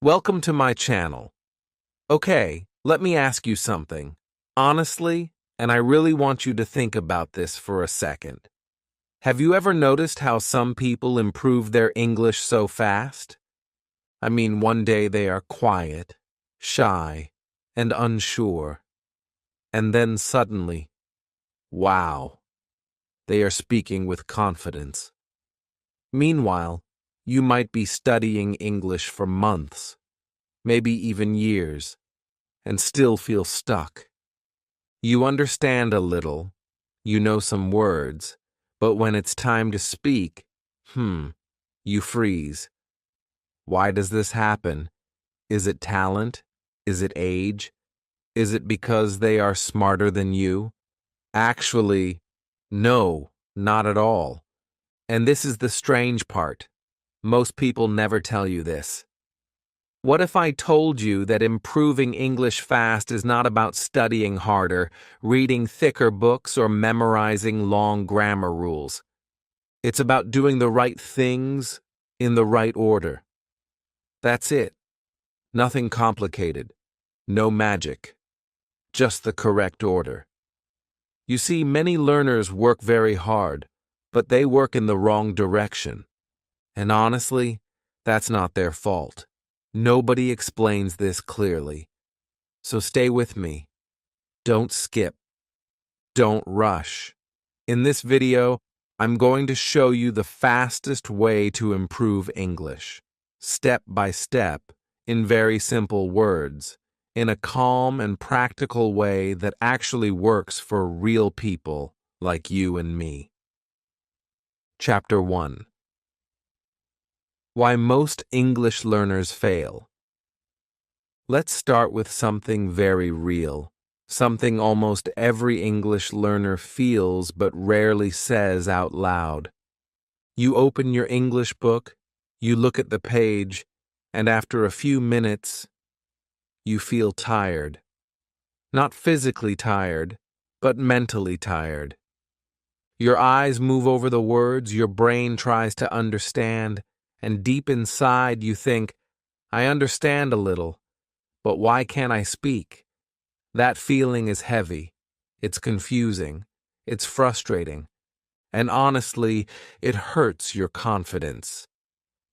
Welcome to my channel. Okay, let me ask you something. Honestly, and I really want you to think about this for a second. Have you ever noticed how some people improve their English so fast? I mean, one day they are quiet, shy, and unsure. And then suddenly, wow, they are speaking with confidence. Meanwhile, you might be studying English for months, maybe even years, and still feel stuck. You understand a little, you know some words, but when it's time to speak, you freeze. Why does this happen? Is it talent? Is it age? Is it because they are smarter than you? Actually, no, not at all. And this is the strange part. Most people never tell you this. What if I told you that improving English fast is not about studying harder, reading thicker books, or memorizing long grammar rules? It's about doing the right things in the right order. That's it. Nothing complicated. No magic. Just the correct order. You see, many learners work very hard, but they work in the wrong direction. And honestly, that's not their fault. Nobody explains this clearly. So stay with me. Don't skip. Don't rush. In this video, I'm going to show you the fastest way to improve English, step by step, in very simple words, in a calm and practical way that actually works for real people like you and me. Chapter 1. Why most English learners fail. Let's start with something very real, something almost every English learner feels but rarely says out loud. You open your English book, you look at the page, and after a few minutes, you feel tired. Not physically tired, but mentally tired. Your eyes move over the words, your brain tries to understand, and deep inside you think, I understand a little, but why can't I speak? That feeling is heavy, it's confusing, it's frustrating, and honestly, it hurts your confidence.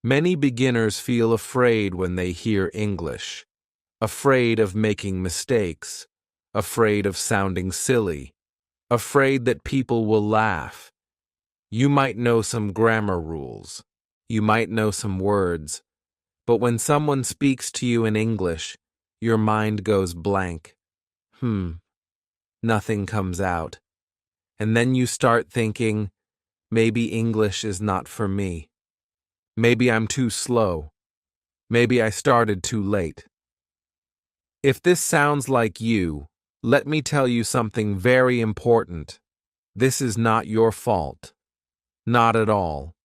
Many beginners feel afraid when they hear English, afraid of making mistakes, afraid of sounding silly, afraid that people will laugh. You might know some grammar rules, you might know some words, but when someone speaks to you in English, your mind goes blank. Nothing comes out. And then you start thinking, maybe English is not for me. Maybe I'm too slow. Maybe I started too late. If this sounds like you, let me tell you something very important. This is not your fault. Not at all.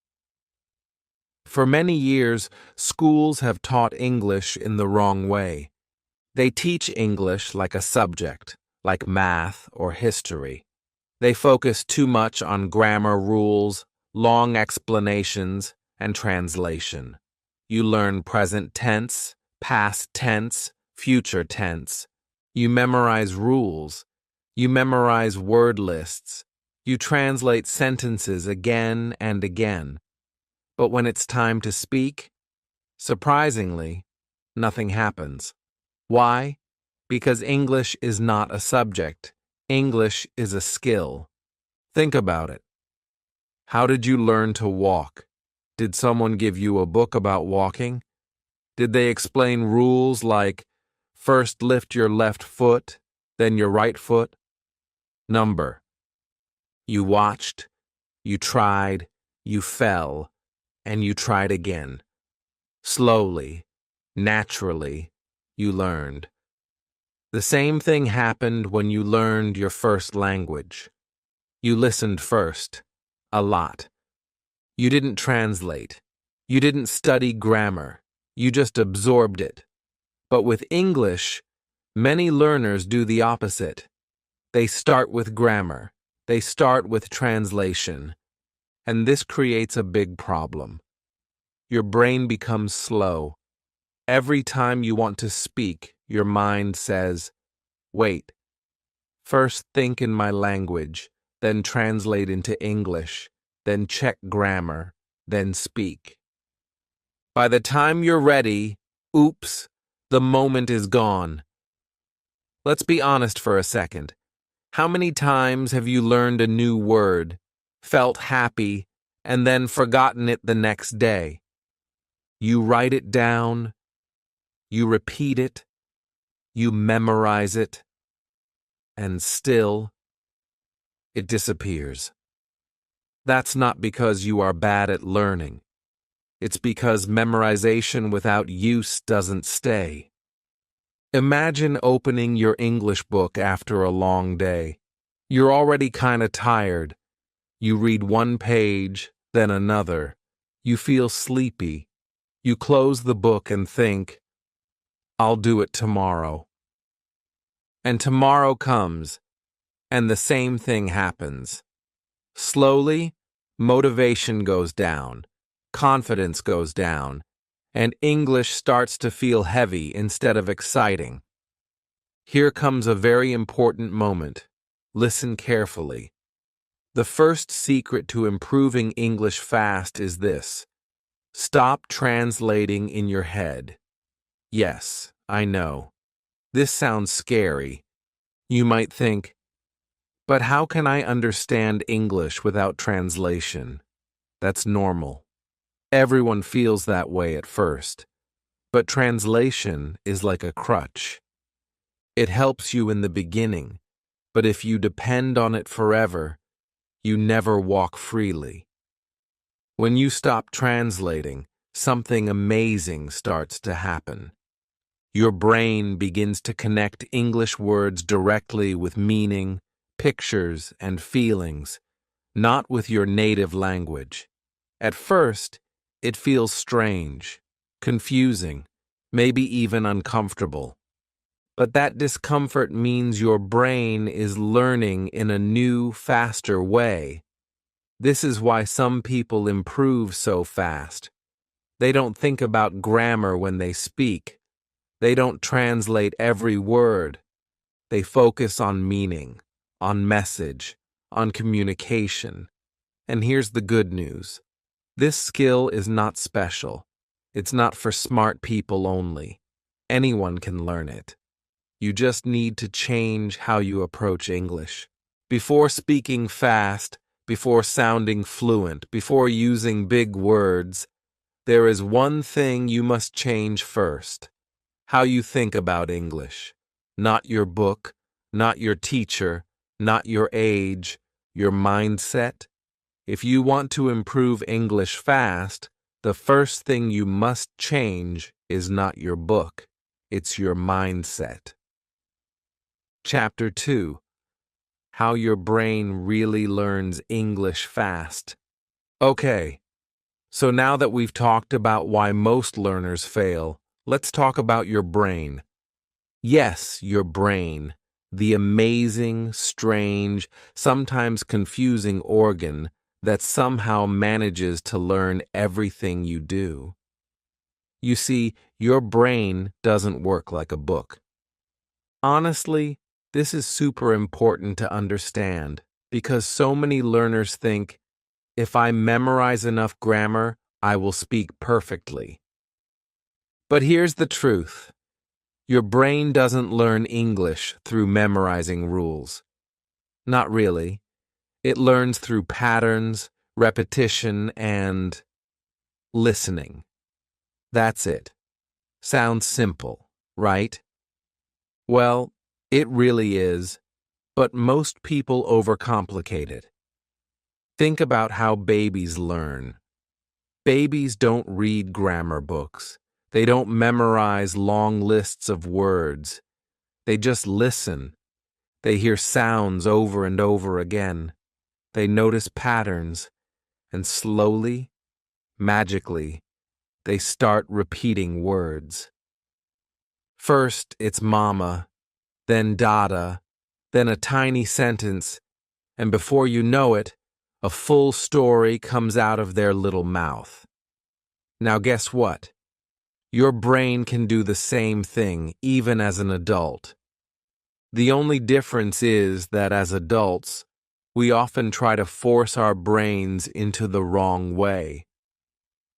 For many years, schools have taught English in the wrong way. They teach English like a subject, like math or history. They focus too much on grammar rules, long explanations, and translation. You learn present tense, past tense, future tense. You memorize rules. You memorize word lists. You translate sentences again and again. But when it's time to speak, surprisingly, nothing happens. Why? Because English is not a subject. English is a skill. Think about it. How did you learn to walk? Did someone give you a book about walking? Did they explain rules like first lift your left foot, then your right foot? Number. You watched, you tried, you fell, and you tried again. Slowly, naturally, you learned. The same thing happened when you learned your first language. You listened first, a lot. You didn't translate. You didn't study grammar. You just absorbed it. But with English, many learners do the opposite. They start with grammar. They start with translation. And this creates a big problem. Your brain becomes slow. Every time you want to speak, your mind says, wait, first think in my language, then translate into English, then check grammar, then speak. By the time you're ready, oops, the moment is gone. Let's be honest for a second. How many times have you learned a new word, felt happy, and then forgotten it the next day? You write it down, you repeat it, you memorize it, and still, it disappears. That's not because you are bad at learning. It's because memorization without use doesn't stay. Imagine opening your English book after a long day. You're already kinda tired. You read one page, then another. You feel sleepy. You close the book and think, I'll do it tomorrow. And tomorrow comes, and the same thing happens. Slowly, motivation goes down, confidence goes down, and English starts to feel heavy instead of exciting. Here comes a very important moment. Listen carefully. The first secret to improving English fast is this: stop translating in your head. Yes, I know. This sounds scary. You might think, but how can I understand English without translation? That's normal. Everyone feels that way at first. But translation is like a crutch. It helps you in the beginning, but if you depend on it forever, you never walk freely. When you stop translating, something amazing starts to happen. Your brain begins to connect English words directly with meaning, pictures, and feelings, not with your native language. At first, it feels strange, confusing, maybe even uncomfortable. But that discomfort means your brain is learning in a new, faster way. This is why some people improve so fast. They don't think about grammar when they speak. They don't translate every word. They focus on meaning, on message, on communication. And here's the good news. This skill is not special. It's not for smart people only. Anyone can learn it. You just need to change how you approach English. Before speaking fast, before sounding fluent, before using big words, there is one thing you must change first: how you think about English. Not your book, not your teacher, not your age, your mindset. If you want to improve English fast, the first thing you must change is not your book, it's your mindset. Chapter 2: How your brain really learns English fast. Okay, so now that we've talked about why most learners fail, let's talk about your brain. Yes, your brain, the amazing, strange, sometimes confusing organ that somehow manages to learn everything you do. You see, your brain doesn't work like a book. Honestly, this is super important to understand because so many learners think, if I memorize enough grammar, I will speak perfectly. But here's the truth. Your brain doesn't learn English through memorizing rules. Not really. It learns through patterns, repetition, and listening. That's it. Sounds simple, right? Well, it really is, but most people overcomplicate it. Think about how babies learn. Babies don't read grammar books. They don't memorize long lists of words. They just listen. They hear sounds over and over again. They notice patterns, and slowly, magically, they start repeating words. First, it's mama, then dada, then a tiny sentence, and before you know it, a full story comes out of their little mouth. Now guess what? Your brain can do the same thing even as an adult. The only difference is that as adults, we often try to force our brains into the wrong way.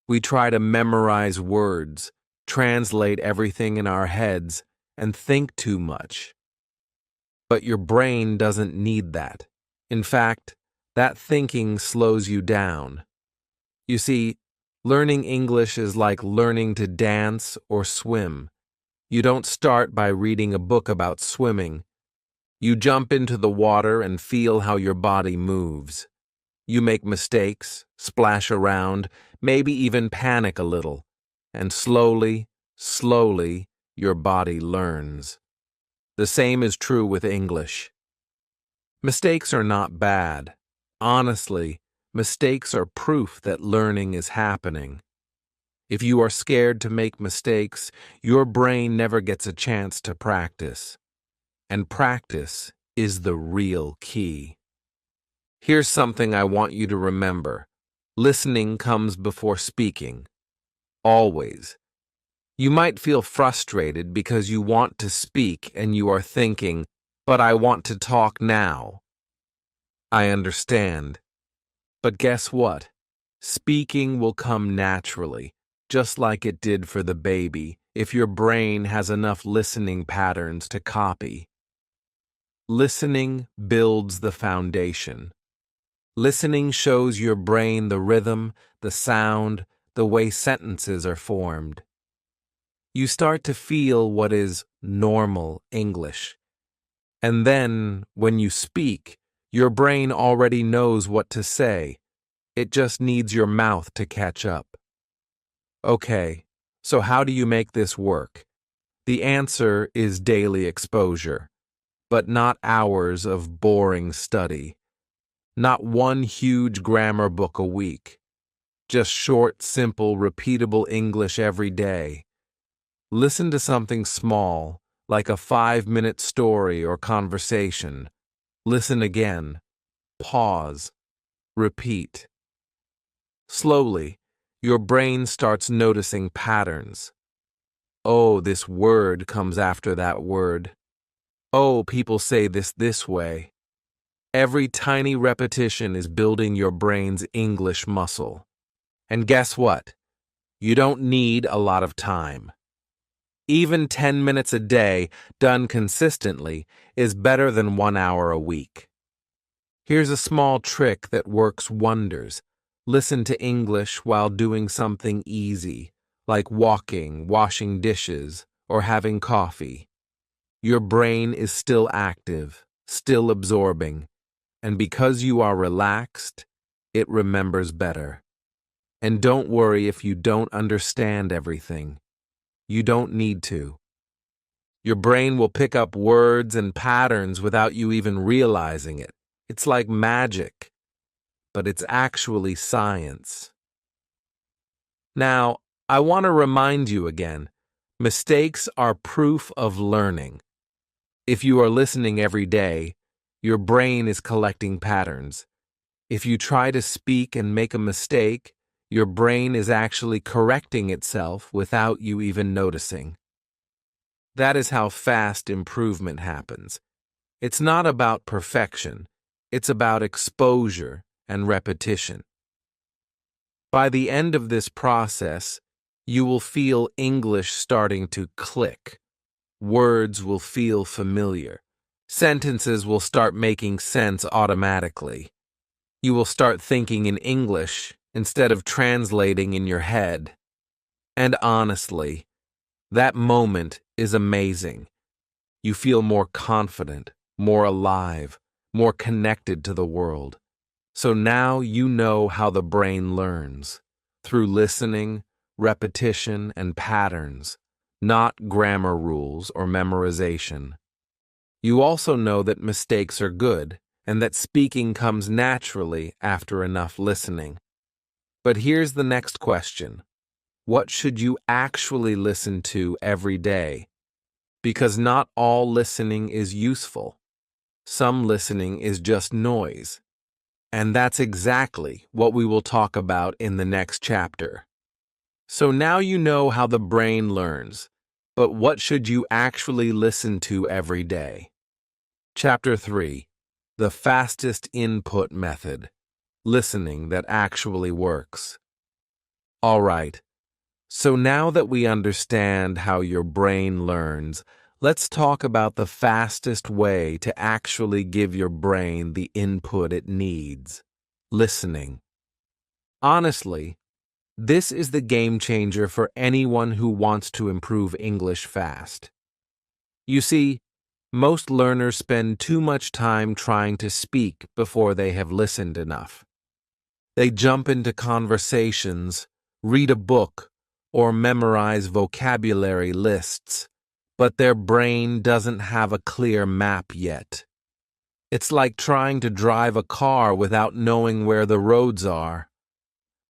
We try to memorize words, translate everything in our heads, and think too much. But your brain doesn't need that. In fact, that thinking slows you down. You see, learning English is like learning to dance or swim. You don't start by reading a book about swimming. You jump into the water and feel how your body moves. You make mistakes, splash around, maybe even panic a little, and slowly, your body learns. The same is true with English. Mistakes are not bad. Honestly, mistakes are proof that learning is happening. If you are scared to make mistakes, your brain never gets a chance to practice. And practice is the real key. Here's something I want you to remember. Listening comes before speaking. Always. You might feel frustrated because you want to speak and you are thinking, but I want to talk now. I understand. But guess what? Speaking will come naturally, just like it did for the baby, if your brain has enough listening patterns to copy. Listening builds the foundation. Listening shows your brain the rhythm, the sound, the way sentences are formed. You start to feel what is normal English. And then, when you speak, your brain already knows what to say. It just needs your mouth to catch up. Okay, so how do you make this work? The answer is daily exposure, but not hours of boring study. Not one huge grammar book a week. Just short, simple, repeatable English every day. Listen to something small, like a 5-minute story or conversation. Listen again. Pause. Repeat. Slowly, your brain starts noticing patterns. Oh, this word comes after that word. Oh, people say this way. Every tiny repetition is building your brain's English muscle. And guess what? You don't need a lot of time. Even 10 minutes a day, done consistently, is better than 1 hour a week. Here's a small trick that works wonders. Listen to English while doing something easy, like walking, washing dishes, or having coffee. Your brain is still active, still absorbing, and because you are relaxed, it remembers better. And don't worry if you don't understand everything. You don't need to. Your brain will pick up words and patterns without you even realizing it. It's like magic, but it's actually science. Now, I want to remind you again, mistakes are proof of learning. If you are listening every day, your brain is collecting patterns. If you try to speak and make a mistake, your brain is actually correcting itself without you even noticing. That is how fast improvement happens. It's not about perfection. It's about exposure and repetition. By the end of this process, you will feel English starting to click. Words will feel familiar. Sentences will start making sense automatically. You will start thinking in English instead of translating in your head. And honestly, that moment is amazing. You feel more confident, more alive, more connected to the world. So now you know how the brain learns, through listening, repetition, and patterns, not grammar rules or memorization. You also know that mistakes are good, and that speaking comes naturally after enough listening. But here's the next question. What should you actually listen to every day? Because not all listening is useful. Some listening is just noise. And that's exactly what we will talk about in the next chapter. So now you know how the brain learns, but what should you actually listen to every day? Chapter 3. The Fastest Input Method. Listening that actually works. All right, so now that we understand how your brain learns, let's talk about the fastest way to actually give your brain the input it needs. Listening. Honestly, this is the game changer for anyone who wants to improve English fast. You see, most learners spend too much time trying to speak before they have listened enough. They jump into conversations, read a book, or memorize vocabulary lists, but their brain doesn't have a clear map yet. It's like trying to drive a car without knowing where the roads are.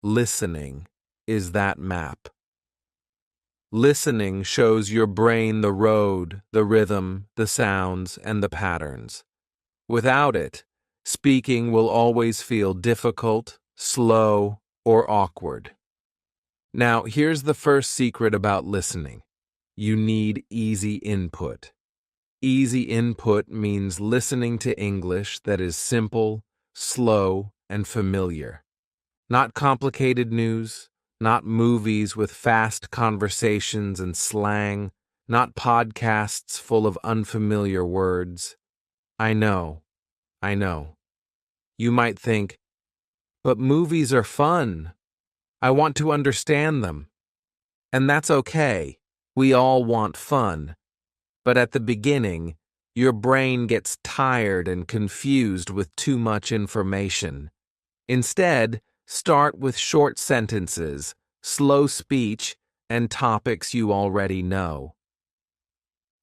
Listening is that map. Listening shows your brain the road, the rhythm, the sounds, and the patterns. Without it, speaking will always feel difficult, slow, or awkward. Now, here's the first secret about listening. You need easy input. Easy input means listening to English that is simple, slow, and familiar. Not complicated news, not movies with fast conversations and slang, not podcasts full of unfamiliar words. I know. You might think, but movies are fun. I want to understand them. And that's okay. We all want fun. But at the beginning, your brain gets tired and confused with too much information. Instead, start with short sentences, slow speech, and topics you already know.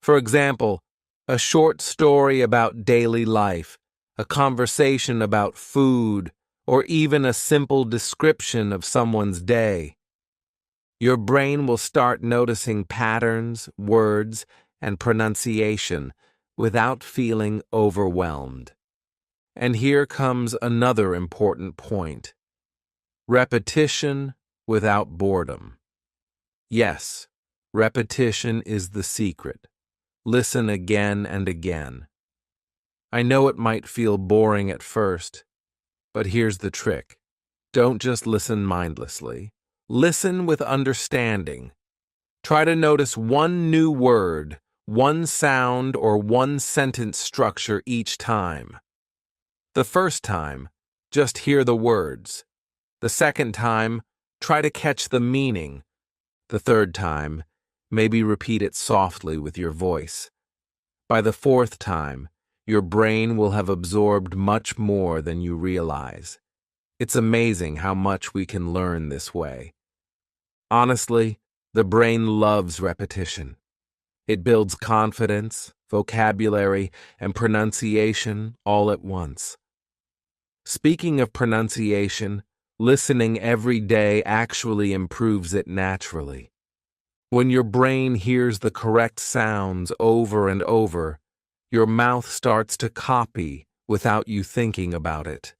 For example, a short story about daily life, a conversation about food, or even a simple description of someone's day. Your brain will start noticing patterns, words, and pronunciation without feeling overwhelmed. And here comes another important point. Repetition without boredom. Yes, repetition is the secret. Listen again and again. I know it might feel boring at first, but here's the trick. Don't just listen mindlessly. Listen with understanding. Try to notice one new word, one sound, or one sentence structure each time. The first time, just hear the words. The second time, try to catch the meaning. The third time, maybe repeat it softly with your voice. By the fourth time, your brain will have absorbed much more than you realize. It's amazing how much we can learn this way. Honestly, the brain loves repetition. It builds confidence, vocabulary, and pronunciation all at once. Speaking of pronunciation, listening every day actually improves it naturally. When your brain hears the correct sounds over and over, your mouth starts to copy without you thinking about it.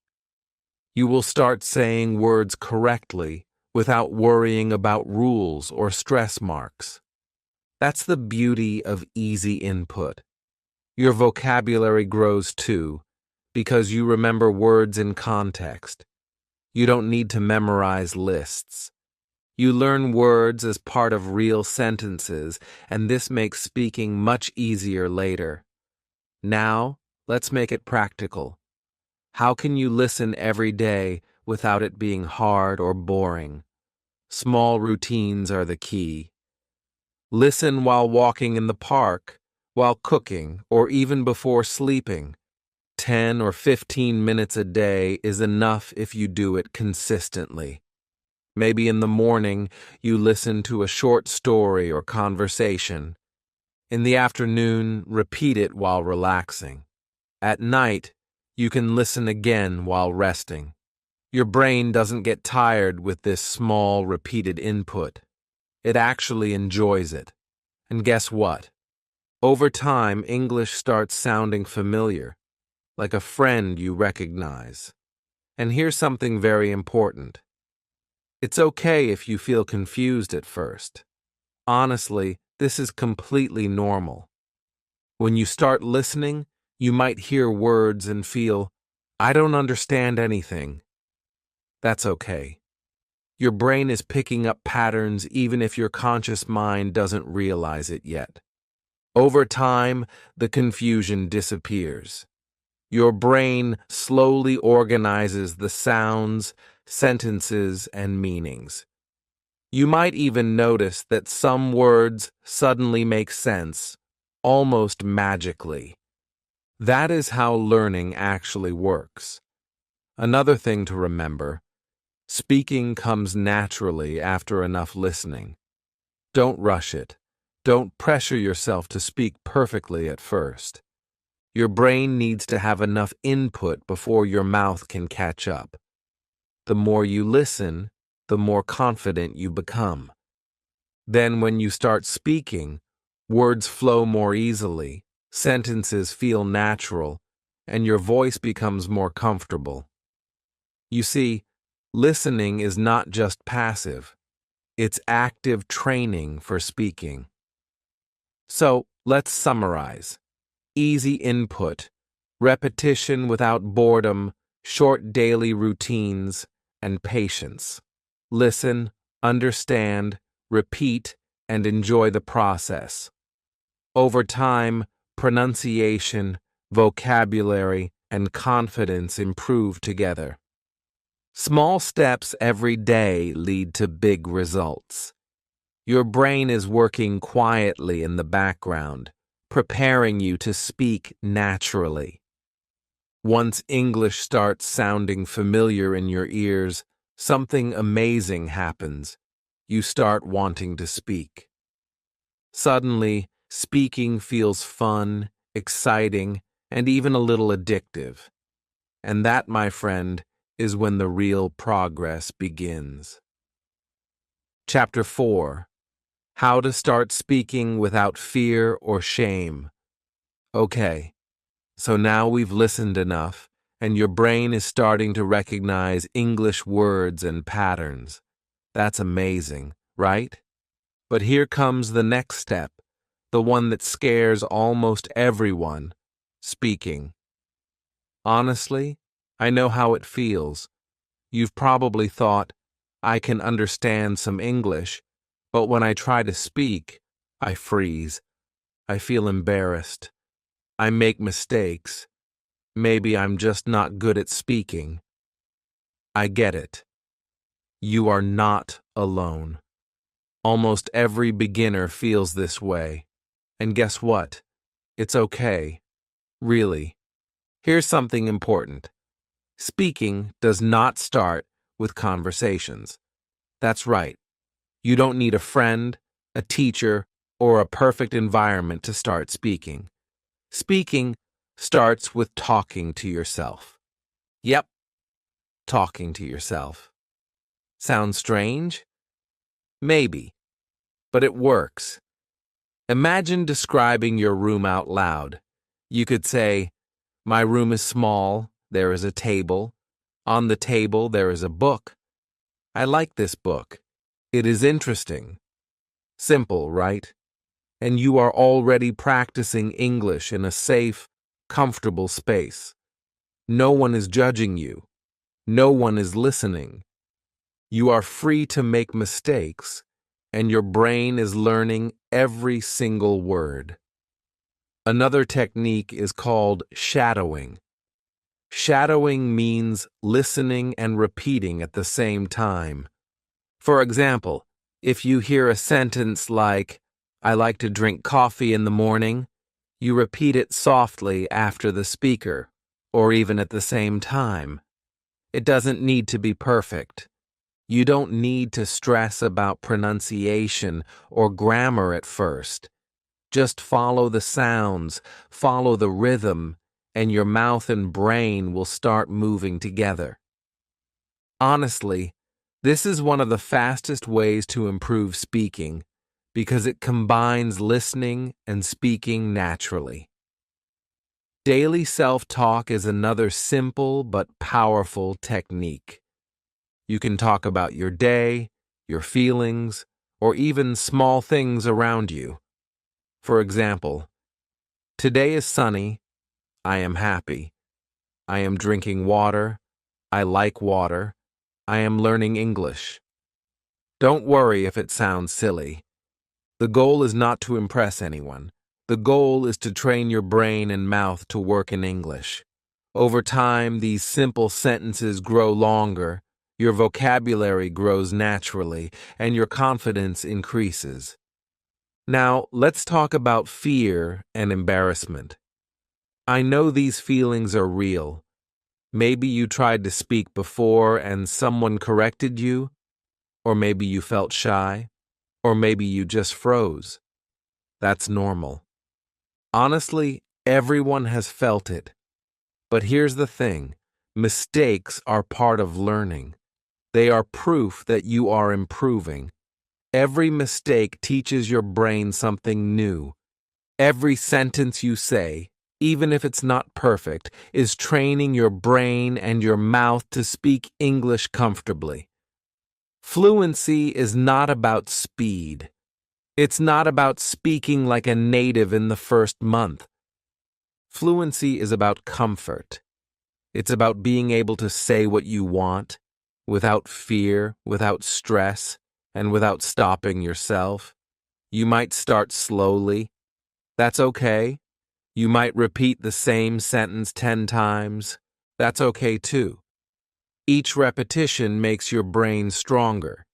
You will start saying words correctly without worrying about rules or stress marks. That's the beauty of easy input. Your vocabulary grows too, because you remember words in context. You don't need to memorize lists. You learn words as part of real sentences, and this makes speaking much easier later. Now, let's make it practical. How can you listen every day without it being hard or boring? Small routines are the key. Listen while walking in the park, while cooking, or even before sleeping. 10 or 15 minutes a day is enough if you do it consistently. Maybe in the morning, you listen to a short story or conversation. In the afternoon, repeat it while relaxing. At night, you can listen again while resting. Your brain doesn't get tired with this small, repeated input. It actually enjoys it. And guess what? Over time, English starts sounding familiar, like a friend you recognize. And here's something very important. It's okay if you feel confused at first. Honestly, this is completely normal. When you start listening, you might hear words and feel, I don't understand anything. That's okay. Your brain is picking up patterns even if your conscious mind doesn't realize it yet. Over time, the confusion disappears. Your brain slowly organizes the sounds, sentences, and meanings. You might even notice that some words suddenly make sense, almost magically. That is how learning actually works. Another thing to remember, speaking comes naturally after enough listening. Don't rush it. Don't pressure yourself to speak perfectly at first. Your brain needs to have enough input before your mouth can catch up. The more you listen, the more confident you become. Then when you start speaking, words flow more easily, sentences feel natural, and your voice becomes more comfortable. You see, listening is not just passive, it's active training for speaking. So, let's summarize. Easy input, repetition without boredom, short daily routines, and patience. Listen, understand, repeat, and enjoy the process. Over time, pronunciation, vocabulary, and confidence improve together. Small steps every day lead to big results. Your brain is working quietly in the background, preparing you to speak naturally. Once English starts sounding familiar in your ears, something amazing happens. You start wanting to speak. Suddenly, speaking feels fun, exciting, and even a little addictive. And that, my friend, is when the real progress begins. Chapter 4: How to Start Speaking Without Fear or Shame. Okay, so now we've listened enough, and your brain is starting to recognize English words and patterns. That's amazing, right? But here comes the next step, the one that scares almost everyone: speaking. Honestly, I know how it feels. You've probably thought, I can understand some English, but when I try to speak, I freeze. I feel embarrassed. I make mistakes. Maybe I'm just not good at speaking. I get it. You are not alone. Almost every beginner feels this way. And guess what? It's okay. Really. Here's something important. Speaking does not start with conversations. That's right. You don't need a friend, a teacher, or a perfect environment to start speaking. Speaking starts with talking to yourself. Yep, talking to yourself. Sounds strange? Maybe, but it works. Imagine describing your room out loud. You could say, my room is small, there is a table. On the table there is a book. I like this book. It is interesting. Simple, right? And you are already practicing English in a safe, comfortable space. No one is judging you. No one is listening. You are free to make mistakes, and your brain is learning every single word. Another technique is called shadowing. Shadowing means listening and repeating at the same time. For example, if you hear a sentence like, I like to drink coffee in the morning, you repeat it softly after the speaker, or even at the same time. It doesn't need to be perfect. You don't need to stress about pronunciation or grammar at first. Just follow the sounds, follow the rhythm, and your mouth and brain will start moving together. Honestly, this is one of the fastest ways to improve speaking because it combines listening and speaking naturally. Daily self-talk is another simple but powerful technique. You can talk about your day, your feelings, or even small things around you. For example, today is sunny. I am happy. I am drinking water. I like water. I am learning English. Don't worry if it sounds silly. The goal is not to impress anyone. The goal is to train your brain and mouth to work in English. Over time, these simple sentences grow longer, your vocabulary grows naturally, and your confidence increases. Now, let's talk about fear and embarrassment. I know these feelings are real. Maybe you tried to speak before and someone corrected you, or maybe you felt shy, or maybe you just froze. That's normal. Honestly, everyone has felt it. But here's the thing, mistakes are part of learning. They are proof that you are improving. Every mistake teaches your brain something new. Every sentence you say, even if it's not perfect, is training your brain and your mouth to speak English comfortably. Fluency is not about speed. It's not about speaking like a native in the first month. Fluency is about comfort. It's about being able to say what you want, without fear, without stress, and without stopping yourself. You might start slowly. That's okay. You might repeat the same sentence 10 times. That's okay too. Each repetition makes your brain stronger.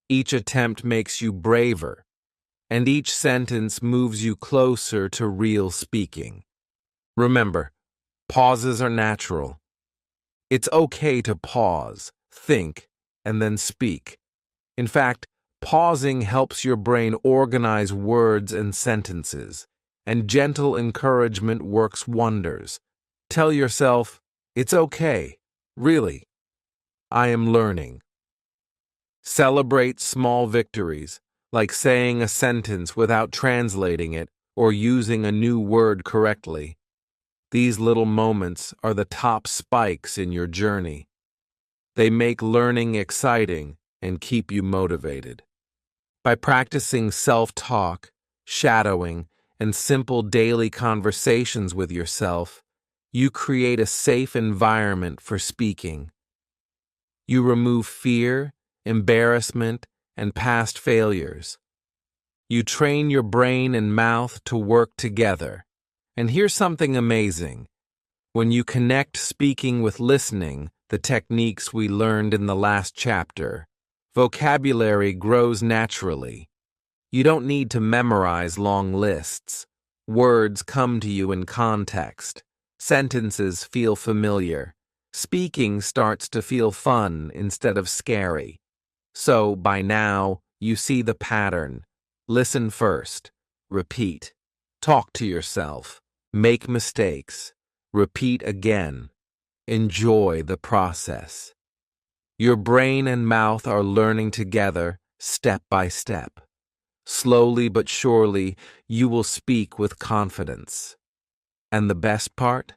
Each attempt makes you braver. And each sentence moves you closer to real speaking. Remember, pauses are natural. It's okay to pause, think, and then speak. In fact, pausing helps your brain organize words and sentences, and gentle encouragement works wonders. Tell yourself, it's okay, really. I am learning. Celebrate small victories, like saying a sentence without translating it or using a new word correctly. These little moments are the top spikes in your journey. They make learning exciting and keep you motivated. By practicing self-talk, shadowing, and simple daily conversations with yourself, you create a safe environment for speaking. You remove fear, embarrassment, and past failures. You train your brain and mouth to work together. And here's something amazing. When you connect speaking with listening, the techniques we learned in the last chapter, vocabulary grows naturally. You don't need to memorize long lists. Words come to you in context. Sentences feel familiar. Speaking starts to feel fun instead of scary. So, by now, you see the pattern. Listen first. Repeat. Talk to yourself. Make mistakes. Repeat again. Enjoy the process. Your brain and mouth are learning together, step by step. Slowly but surely, you will speak with confidence. And the best part?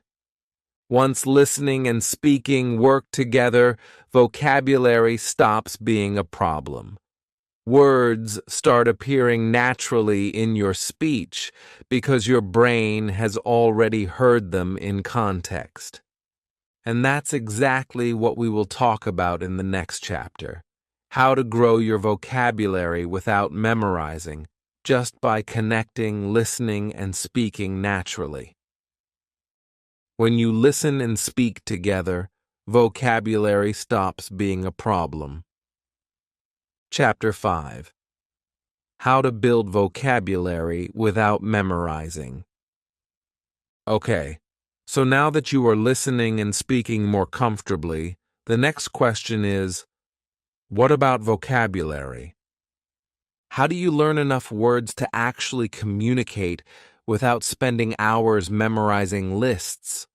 Once listening and speaking work together, vocabulary stops being a problem. Words start appearing naturally in your speech because your brain has already heard them in context. And that's exactly what we will talk about in the next chapter. How to grow your vocabulary without memorizing, just by connecting, listening, and speaking naturally. When you listen and speak together, vocabulary stops being a problem. Chapter 5. How to build vocabulary without memorizing. Okay, so now that you are listening and speaking more comfortably, the next question is, what about vocabulary? How do you learn enough words to actually communicate without spending hours memorizing lists?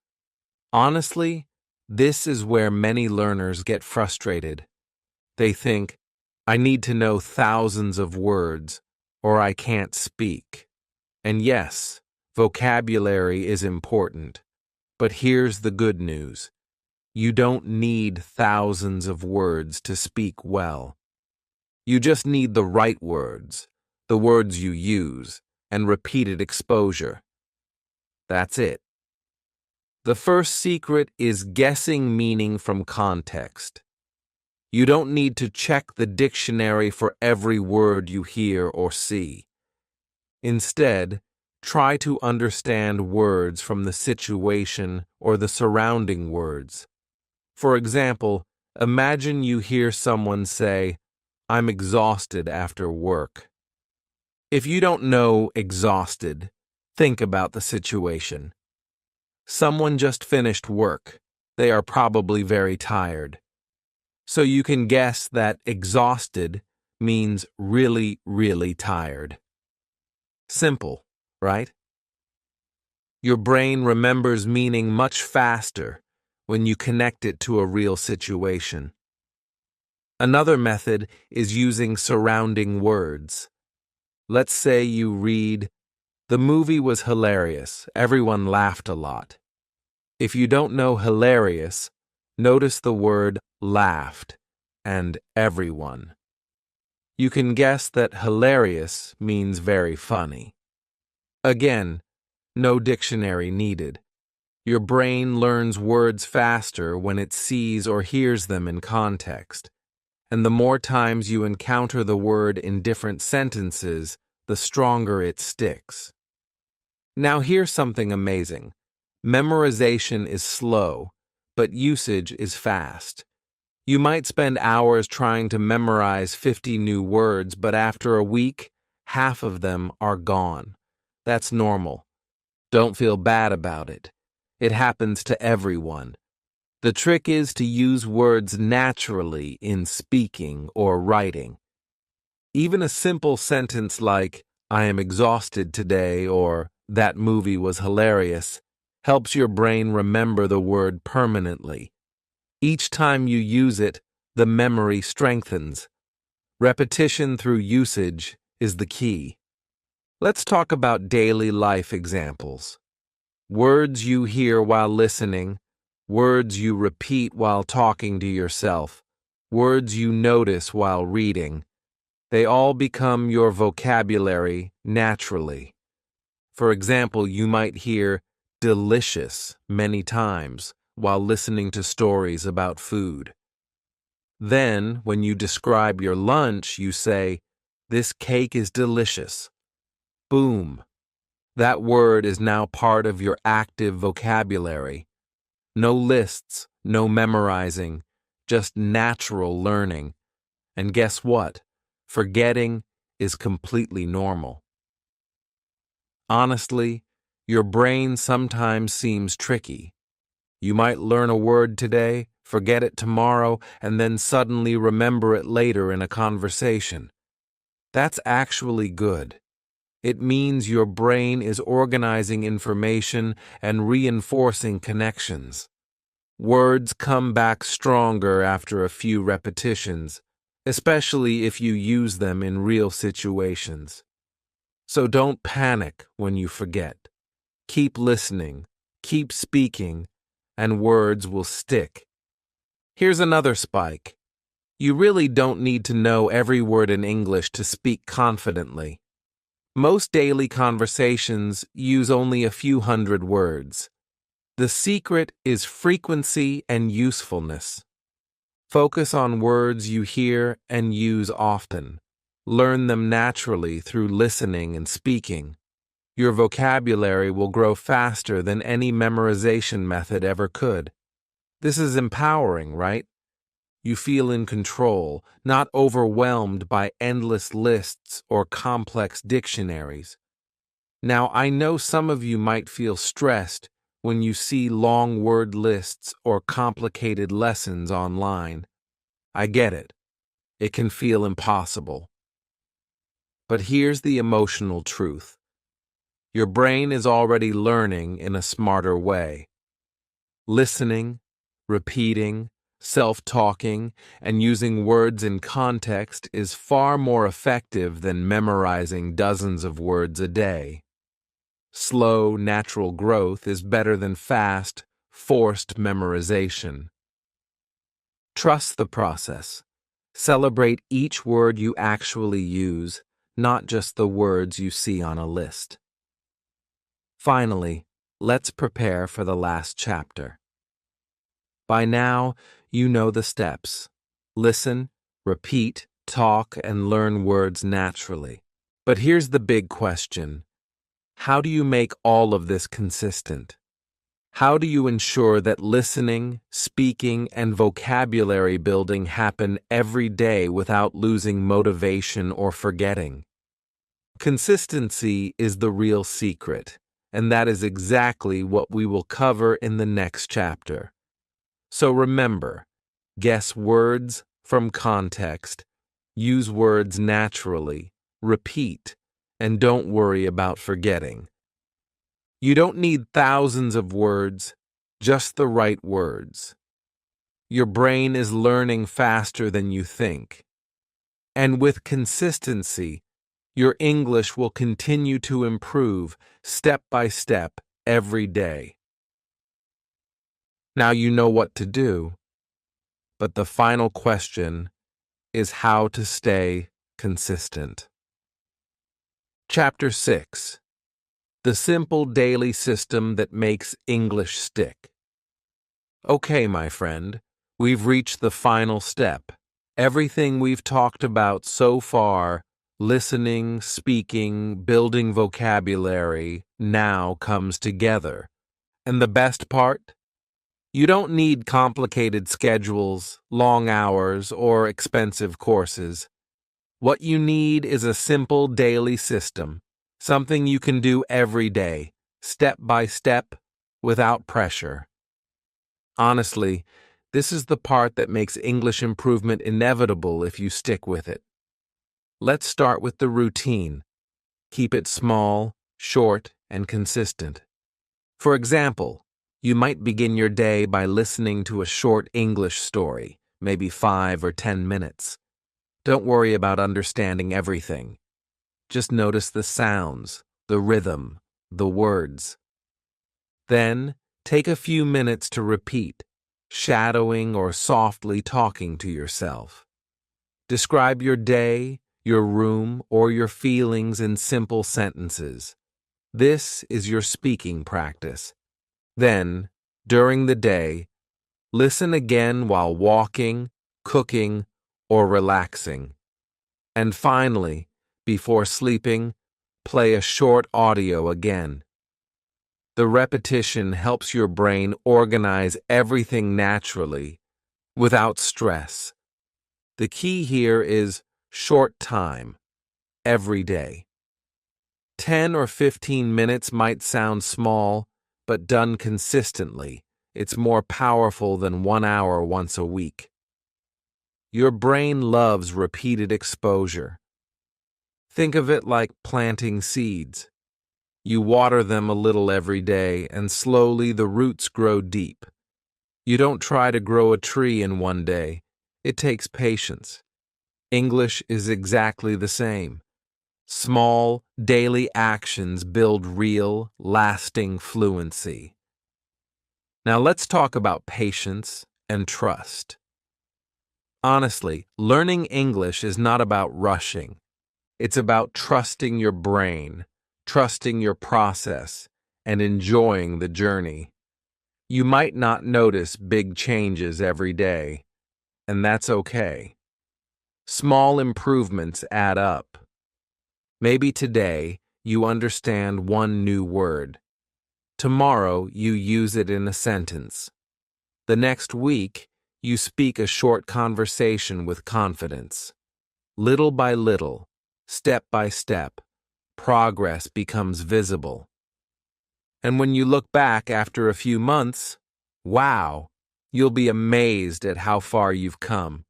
Honestly, this is where many learners get frustrated. They think, I need to know thousands of words, or I can't speak. And yes, vocabulary is important. But here's the good news. You don't need thousands of words to speak well. You just need the right words, the words you use, and repeated exposure. That's it. The first secret is guessing meaning from context. You don't need to check the dictionary for every word you hear or see. Instead, try to understand words from the situation or the surrounding words. For example, imagine you hear someone say, "I'm exhausted after work." If you don't know exhausted, think about the situation. Someone just finished work. They are probably very tired. So you can guess that exhausted means really, really tired. Simple, right? Your brain remembers meaning much faster when you connect it to a real situation. Another method is using surrounding words. Let's say you read, "The movie was hilarious. Everyone laughed a lot." If you don't know hilarious, notice the word laughed and everyone. You can guess that hilarious means very funny. Again, no dictionary needed. Your brain learns words faster when it sees or hears them in context. And the more times you encounter the word in different sentences, the stronger it sticks. Now here's something amazing. Memorization is slow, but usage is fast. You might spend hours trying to memorize 50 new words, but after a week, half of them are gone. That's normal. Don't feel bad about it. It happens to everyone. The trick is to use words naturally in speaking or writing. Even a simple sentence like, "I am exhausted today," or "That movie was hilarious," helps your brain remember the word permanently. Each time you use it, the memory strengthens. Repetition through usage is the key. Let's talk about daily life examples. Words you hear while listening, words you repeat while talking to yourself, words you notice while reading. They all become your vocabulary naturally. For example, you might hear "delicious" many times while listening to stories about food. Then, when you describe your lunch, you say, "This cake is delicious." Boom! That word is now part of your active vocabulary. No lists, no memorizing, just natural learning. And guess what? Forgetting is completely normal. Honestly, your brain sometimes seems tricky. You might learn a word today, forget it tomorrow, and then suddenly remember it later in a conversation. That's actually good. It means your brain is organizing information and reinforcing connections. Words come back stronger after a few repetitions, especially if you use them in real situations. So don't panic when you forget. Keep listening, keep speaking, and words will stick. Here's another spike. You really don't need to know every word in English to speak confidently. Most daily conversations use only a few hundred words. The secret is frequency and usefulness. Focus on words you hear and use often. Learn them naturally through listening and speaking. Your vocabulary will grow faster than any memorization method ever could. This is empowering, right? You feel in control, not overwhelmed by endless lists or complex dictionaries. Now, I know some of you might feel stressed when you see long word lists or complicated lessons online. I get it. It can feel impossible. But here's the emotional truth. Your brain is already learning in a smarter way. Listening, repeating, self-talking, and using words in context is far more effective than memorizing dozens of words a day. Slow, natural growth is better than fast, forced memorization. Trust the process. Celebrate each word you actually use, not just the words you see on a list. Finally, let's prepare for the last chapter. By now, you know the steps. Listen, repeat, talk, and learn words naturally. But here's the big question. How do you make all of this consistent? How do you ensure that listening, speaking, and vocabulary building happen every day without losing motivation or forgetting? Consistency is the real secret, and that is exactly what we will cover in the next chapter. So remember, guess words from context, use words naturally, repeat, and don't worry about forgetting. You don't need thousands of words, just the right words. Your brain is learning faster than you think. And with consistency, your English will continue to improve step by step every day. Now you know what to do, but the final question is how to stay consistent. Chapter 6. The simple daily system that makes English stick. Okay, my friend, we've reached the final step. Everything we've talked about so far, listening, speaking, building vocabulary, now comes together. And the best part? You don't need complicated schedules, long hours, or expensive courses. What you need is a simple daily system. Something you can do every day, step by step, without pressure. Honestly, this is the part that makes English improvement inevitable if you stick with it. Let's start with the routine. Keep it small, short, and consistent. For example, you might begin your day by listening to a short English story, maybe 5 or 10 minutes. Don't worry about understanding everything. Just notice the sounds, the rhythm, the words. Then, take a few minutes to repeat, shadowing or softly talking to yourself. Describe your day, your room, or your feelings in simple sentences. This is your speaking practice. Then, during the day, listen again while walking, cooking, or relaxing. And finally, before sleeping, play a short audio again. The repetition helps your brain organize everything naturally, without stress. The key here is short time, every day. 10 or 15 minutes might sound small, but done consistently, it's more powerful than 1 hour once a week. Your brain loves repeated exposure. Think of it like planting seeds. You water them a little every day, and slowly the roots grow deep. You don't try to grow a tree in one day. It takes patience. English is exactly the same. Small, daily actions build real, lasting fluency. Now let's talk about patience and trust. Honestly, learning English is not about rushing. It's about trusting your brain, trusting your process, and enjoying the journey. You might not notice big changes every day, and that's okay. Small improvements add up. Maybe today you understand one new word. Tomorrow you use it in a sentence. The next week you speak a short conversation with confidence. Little by little, step by step, progress becomes visible. And when you look back after a few months, wow, you'll be amazed at how far you've come.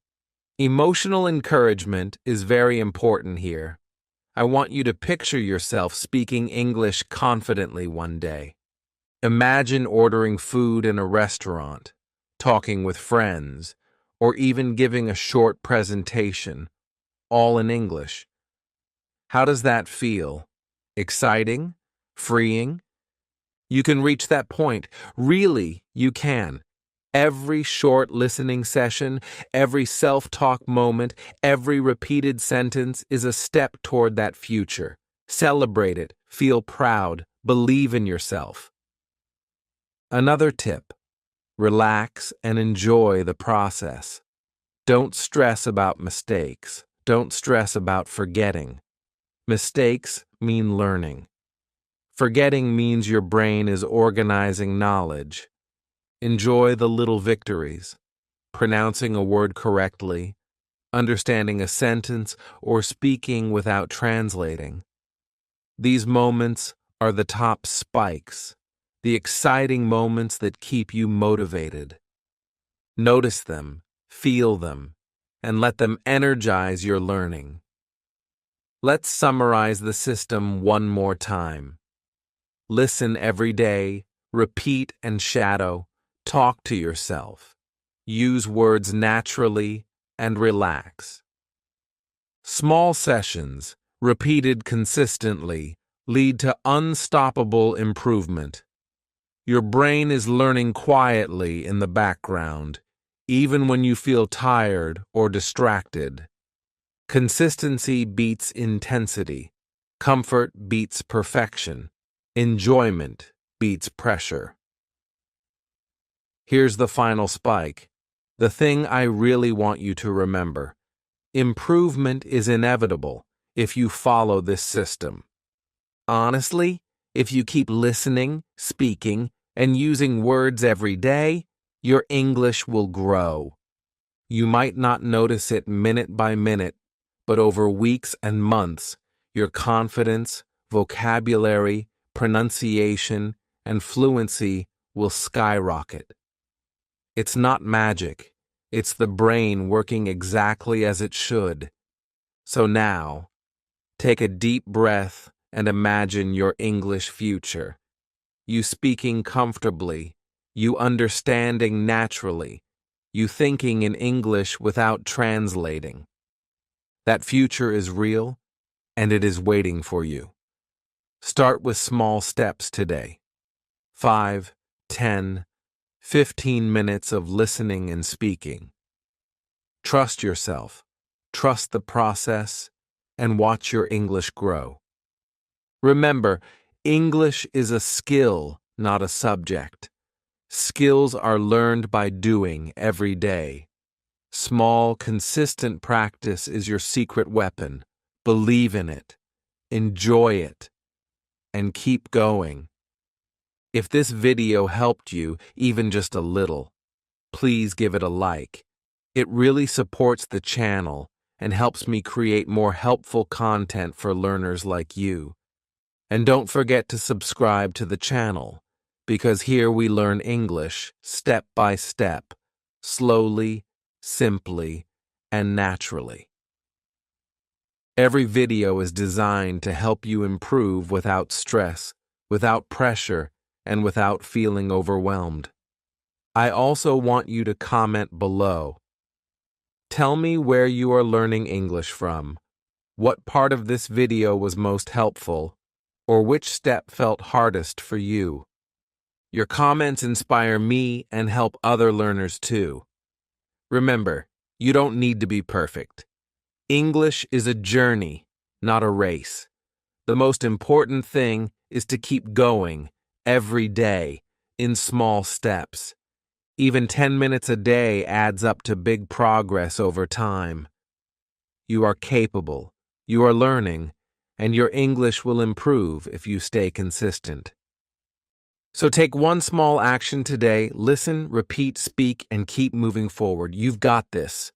Emotional encouragement is very important here. I want you to picture yourself speaking English confidently one day. Imagine ordering food in a restaurant, talking with friends, or even giving a short presentation, all in English. How does that feel? Exciting? Freeing? You can reach that point. Really, you can. Every short listening session, every self-talk moment, every repeated sentence is a step toward that future. Celebrate it, feel proud, believe in yourself. Another tip: relax and enjoy the process. Don't stress about mistakes. Don't stress about forgetting. Mistakes mean learning. Forgetting means your brain is organizing knowledge. Enjoy the little victories: pronouncing a word correctly, understanding a sentence, or speaking without translating. These moments are the top spikes, the exciting moments that keep you motivated. Notice them, feel them, and let them energize your learning. Let's summarize the system one more time. Listen every day, repeat and shadow, talk to yourself, use words naturally, and relax. Small sessions, repeated consistently, lead to unstoppable improvement. Your brain is learning quietly in the background, even when you feel tired or distracted. Consistency beats intensity. Comfort beats perfection. Enjoyment beats pressure. Here's the final spike, the thing I really want you to remember. Improvement is inevitable if you follow this system. Honestly, if you keep listening, speaking, and using words every day, your English will grow. You might not notice it minute by minute, but over weeks and months, your confidence, vocabulary, pronunciation, and fluency will skyrocket. It's not magic. It's the brain working exactly as it should. So now, take a deep breath and imagine your English future. You speaking comfortably, you understanding naturally, you thinking in English without translating. That future is real, and it is waiting for you. Start with small steps today. 5, 10, 15 minutes of listening and speaking. Trust yourself, trust the process, and watch your English grow. Remember, English is a skill, not a subject. Skills are learned by doing every day. Small, consistent practice is your secret weapon. Believe in it, enjoy it, and keep going. If this video helped you, even just a little, please give it a like. It really supports the channel and helps me create more helpful content for learners like you. And don't forget to subscribe to the channel, because here we learn English step by step, slowly, simply, and naturally. Every video is designed to help you improve without stress, without pressure, and without feeling overwhelmed. I also want you to comment below. Tell me where you are learning English from, what part of this video was most helpful, or which step felt hardest for you. Your comments inspire me and help other learners too. Remember, you don't need to be perfect. English is a journey, not a race. The most important thing is to keep going every day in small steps. Even 10 minutes a day adds up to big progress over time. You are capable, you are learning, and your English will improve if you stay consistent. So take one small action today, listen, repeat, speak, and keep moving forward. You've got this.